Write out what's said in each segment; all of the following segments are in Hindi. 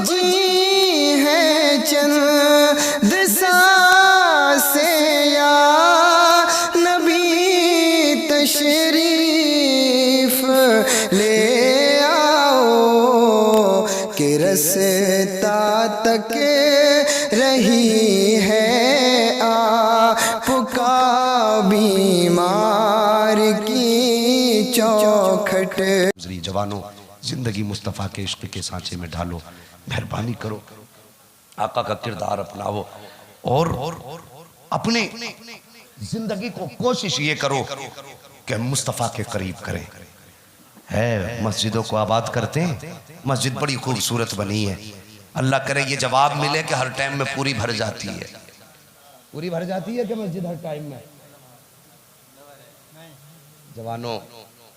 जी है चंद सांसें या नबी तशरीफ ले आओ कि रस्ता तक रही है आपका बीमार की चौखट। जवानों, जिंदगी मुस्तफ़ा के इश्क के सांचे में ढालो, मेहरबानी करो, आका का किरदार अपनाओ और अपने जिंदगी को कोशिश ये करो कि मुस्तफ़ा के करीब करें। है मस्जिदों को आबाद करते हैं, मस्जिद बड़ी खूबसूरत बनी है, अल्लाह करे ये जवाब मिले कि हर टाइम में पूरी भर जाती है। पूरी भर जाती है कि मस्जिद हर टाइम में? जवानों,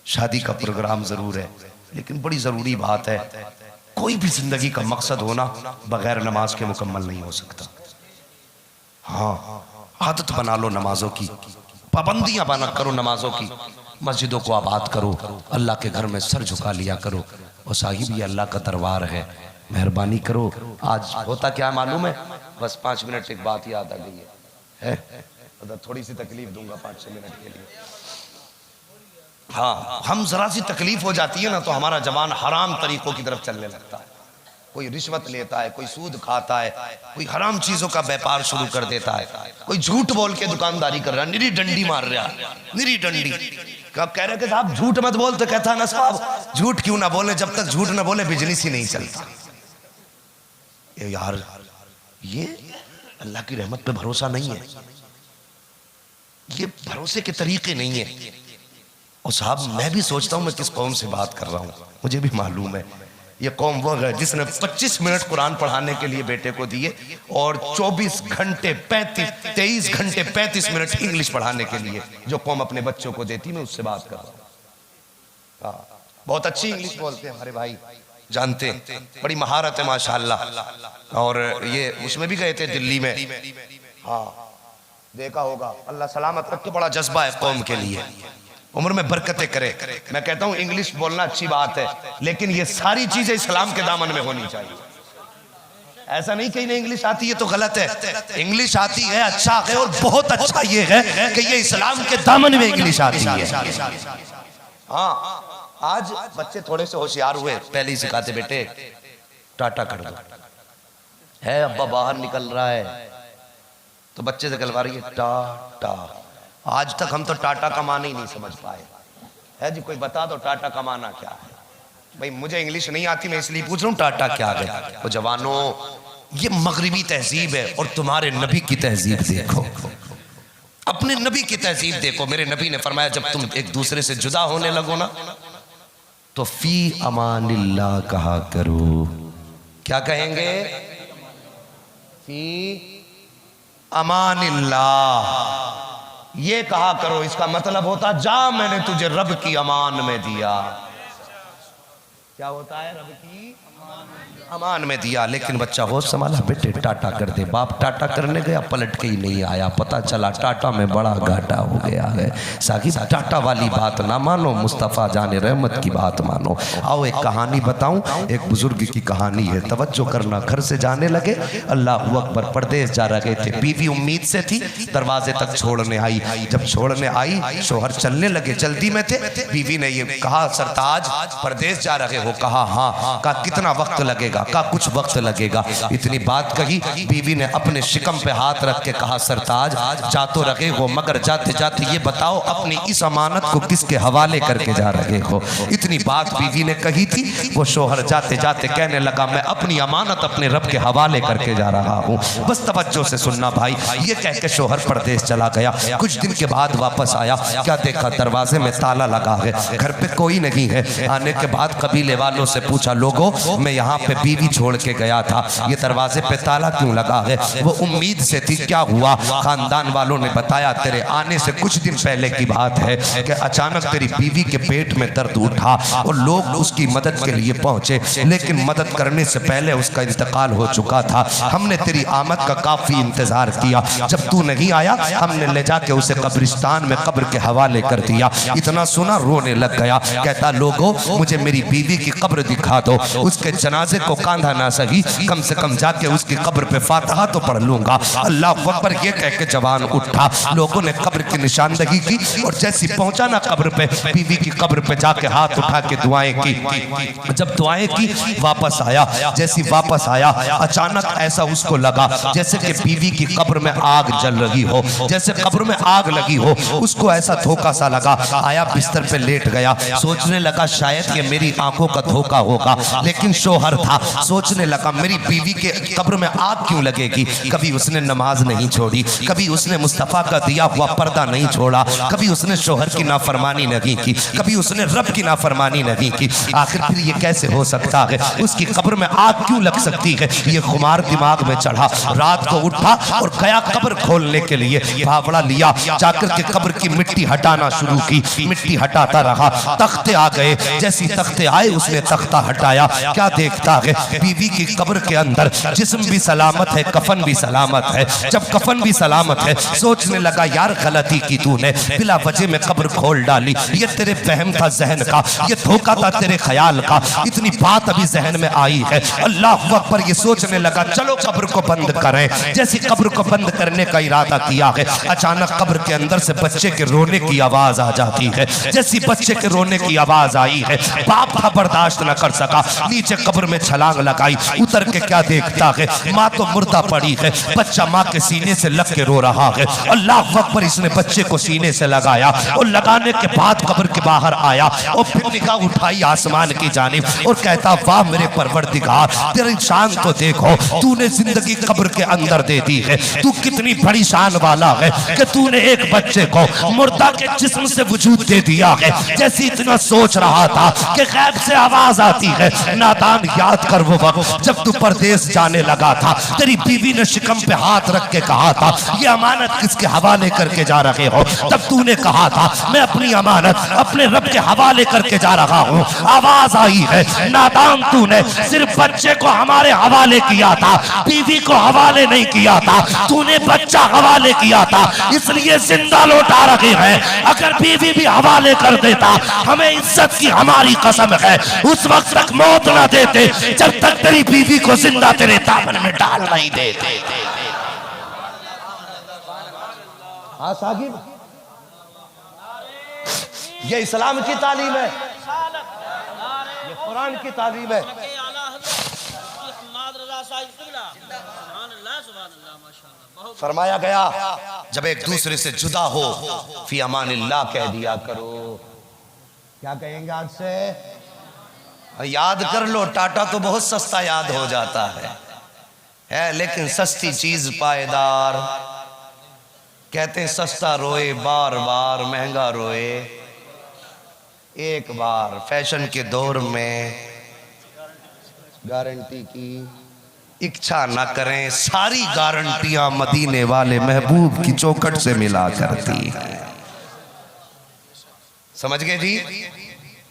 शादी का प्रोग्राम जरूर है, लेकिन बड़ी जरूरी बात है, कोई भी जिंदगी का मकसद होना बगैर नमाज के मुकम्मल नहीं हो सकता। हाँ, आदत बना लो नमाजों की, पाबंदियां बना करो नमाजों की, मस्जिदों को आबाद करो, अल्लाह के घर में सर झुका लिया करो। और साहिब ये अल्लाह का दरबार है, मेहरबानी करो। आज होता क्या मालूम है, बस 5 मिनट एक बात याद आ गई है, मतलब थोड़ी सी तकलीफ दूंगा 5-6 मिनट के लिए। हाँ, हम जरा सी तकलीफ हो जाती है ना तो हमारा जवान हराम तरीकों की तरफ चलने लगता है। कोई रिश्वत लेता है, कोई सूद खाता है, कोई हराम चीजों का व्यापार शुरू कर देता है, कोई झूठ बोल के दुकानदारी कर रहा है, निरी डंडी मार रहा है, निरी डंडी। कब कह रहे कि साहब झूठ मत बोल, तो कहता है ना साहब झूठ क्यों ना बोले, जब तक झूठ ना बोले बिजनेस ही नहीं चलता। यार ये अल्लाह की रहमत पे भरोसा नहीं है, ये भरोसे के तरीके नहीं है। और साहब मैं भी सोचता हूँ मैं किस कौम से बात कर रहा हूँ, मुझे भी मालूम है ये कौम वो है जिसने 25 मिनट कुरान पढ़ाने के लिए बेटे को दिए और 23 घंटे 35 मिनट इंग्लिश पढ़ाने के लिए जो कौम अपने बच्चों को देती, मैं उससे बात कर रहा हूँ। बहुत अच्छी इंग्लिश बोलते हैं हमारे भाई, जानते हैं, बड़ी महारत है माशाल्लाह। और ये उसमें भी गए थे दिल्ली में, हाँ देखा होगा, अल्लाह सलामत रख के, बड़ा जज्बा है कौम के लिए, उम्र में बरकतें करे। मैं कहता हूँ इंग्लिश बोलना अच्छी बात है, लेकिन ये सारी चीजें इस्लाम के दामन में होनी चाहिए। ऐसा नहीं कहीं नहीं इंग्लिश आती है तो गलत है, इंग्लिश आती है अच्छा है, और बहुत अच्छा ये है कि ये इस्लाम के दामन में इंग्लिश आती है। हाँ, आज बच्चे थोड़े से होशियार हुए, पहले ही सिखाते बेटे टाटा कर दो, है अब्बा बाहर निकल रहा है तो बच्चे से कहलवा रही है टाटा। आज तक हम तो टाटा कमाना ही नहीं समझ पाए, है जी कोई बता दो टाटा कमाना क्या है? भाई मुझे इंग्लिश नहीं आती, मैं इसलिए पूछ रहा हूँ टाटा क्या है। तो जवानों, ये मगरिबी तहजीब है और तुम्हारे नबी की तहजीब देखो, अपने नबी की तहजीब देखो। मेरे नबी ने फरमाया जब तुम एक दूसरे से जुदा होने लगो ना तो फी अमानिल्लाह कहा करो। क्या कहेंगे? फी अमानिल्लाह, ये कहा करो। इसका मतलब होता जा मैंने तुझे रब की अमान में दिया। क्या होता है? रब की अमान में दिया। लेकिन बच्चा होश संभाला, बेटे टाटा कर दे। बाप टाटा करने गया, पलट के ही नहीं आया, पता चला टाटा में बड़ा घाटा हो गया है। साकिब टाटा वाली बात ना मानो, मुस्तफ़ा जाने रहमत की बात मानो। आओ एक कहानी बताऊं, एक बुजुर्ग की कहानी है, तवज्जो करना। घर से जाने लगे, अल्लाह अकबर, परदेश जा रहे थे। बीवी उम्मीद से थी, दरवाजे तक छोड़ने आई। जब छोड़ने आई, शोहर चलने लगे, जल्दी में थे। बीवी ने ये कहा सरताज परदेश जा रहे हो? कहा हाँ। कहा कितना वक्त लगेगा? कहा कुछ वक्त लगेगा। इतनी बात कही, बीवी ने अपने शिकम पे हाथ रख के कहा सरताज जा तो रहे हो, मगर जाते जाते ये बताओ अपनी इस अमानत को किसके हवाले करके जा रहे हो? इतनी बात बीवी ने कही थी। वो शोहर जाते जाते कहने लगा मैं अपनी अमानत अपने रब के हवाले करके जा रहा हूँ। बस तवज्जो से सुनना भाई। ये कह के शोहर परदेश चला गया। कुछ दिन के बाद वापस आया, क्या देखा दरवाजे में ताला लगा है, घर पे कोई नहीं है। आने के बाद कबीले वालों से पूछा लोगों मैं यहाँ पे बीवी छोड़ के गया था, ये दरवाजे पे ताला क्यों लगा है? वो उम्मीद से थी। क्या हुआ? खानदान वालों ने बताया तेरे आने से कुछ दिन पहले की बात है कि अचानक तेरी बीवी के पेट में दर्द उठा और लोग उसकी मदद के लिए पहुंचे, लेकिन मदद करने से पहले उसका इंतकाल हो चुका था। हमने तेरी आमद का काफी इंतजार किया, जब तू नहीं आया हमने ले जाके उसे कब्रिस्तान में कब्र के हवाले कर दिया। इतना सुना रोने लग गया। कहता लोगों मुझे मेरी बीवी की कब्र दिखा दो, उसके जनाजे को कांधा ना सही, कम से कम जाके उसकी कब्र पे फातिहा तो पढ़ लूंगा। अल्लाह अकबर ये कह के जवान उठा। लोगों ने कब्र की निशानदही की और जैसी पहुंचा ना कब्र पे, बीवी की कब्र पे जाके हाथ उठा के दुआएं की। जब दुआएं की वापस आया, जैसी वापस आया अचानक ऐसा उसको लगा जैसे कि बीवी की कब्र में आग जल रही हो, जैसे कब्र में आग लगी हो। उसको ऐसा धोखा सा लगा, आया बिस्तर पे लेट गया। सोचने लगा शायद ये मेरी आंखों का धोखा होगा, लेकिन शोहर था। सोचने लगा मेरी बीवी के कब्र में आग क्यों लगेगी। कभी उसने नमाज नहीं छोड़ी, कभी उसने मुस्तफा का दिया हुआ पर्दा नहीं छोड़ा, कभी उसने शोहर की नाफरमानी नहीं की, कभी उसने रब की नाफरमानी नहीं की। आखिर फिर ये कैसे हो सकता है, उसकी कब्र में आग क्यों लग सकती है। ये खुमार दिमाग में चढ़ा। रात को उठा और गया कब्र खोलने के लिए। फावड़ा लिया, जाकर के कब्र की मिट्टी हटाना शुरू की। मिट्टी हटाता रहा, तख्ते आ गए। जैसी तख्ते आए उसने तख्ता हटाया। क्या देखता है, बीवी की कब्र के अंदर जिस्म भी सलामत है, कफन भी सलामत है। जब कफन भी सलामत है, सोचने लगा यार गलती की तूने, बिला वजह में कब्र खोल डाली। ये तेरे फहम था जहन का, ये धोखा था तेरे ख्याल का। इतनी बात अभी जहन में आई है। अल्लाह अकबर ये सोचने लगा चलो कब्र को बंद करें। जैसे कब्र को बंद करने का इरादा किया है, अचानक कब्र के अंदर से बच्चे के रोने की आवाज आ जाती है। जैसी बच्चे के रोने की आवाज आई है, बाप था बर्दाश्त न कर सका, नीचे कब्र में छलांग लगाई। उतर के क्या देखता है, माँ तो मुर्दा पड़ी है, बच्चा माँ के सीने से लग के रो रहा है। अल्लाह अकबर इसने बच्चे को सीने से लगाया और लगाने के बाद कब्र के बाहर आया और फिर निगाह उठाई आसमान की जानिब और कहता वाह मेरे परवरदिगार, तेरी शान तो देखो, तूने जिंदगी कब्र के अंदर दे दी है। तू कितनी बड़ी शान वाला है कि तूने एक बच्चे को मुर्दा के जिस्म से वजूद दे दिया है। जैसे इतना सोच रहा था कि गैब से आवाज आती है, नादान याद कर वो वक्त जब तू परदेश जाने लगा था, तेरी बीवी ने शिकम पे हाथ रख के कहा था ये अमानत किसके हवाले करके जा रहे हो। तब तूने कहा था मैं अपनी अमानत अपने रब के हवाले करके जा रहा हूँ। आवाज आई है, नादान तूने सिर्फ बच्चे को हमारे हवाले किया था, बीवी को हवाले नहीं किया था। तूने बच्चा हवाले किया था, इसलिए जिंदा लौटा रहे हैं। अगर बीवी भी हवाले कर देता, हमें इज्जत की हमारी कसम है, उस वक्त तक मौत ना देते जब तक तेरी बीवी को जिंदा तेरे दामन में डाल नहीं देते। हाँ साहिब, ये इस्लाम की तालीम है, ये कुरान की तालीम है। फरमाया गया जब एक दूसरे से जुदा हो फी अमानिल्लाह कह दिया करो। क्या कहेंगे आज से? याद कर लो, टाटा तो बहुत सस्ता याद हो जाता है लेकिन सस्ती चीज पायदार। कहते हैं सस्ता रोए बार बार, महंगा रोए एक बार। फैशन के दौर में गारंटी की इच्छा ना करें, सारी गारंटियां मदीने वाले महबूब की चौखट से मिला करती है। समझ गए जी?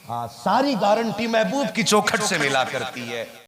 हाँ, सारी गारंटी महबूब की चौखट से मिला करती है।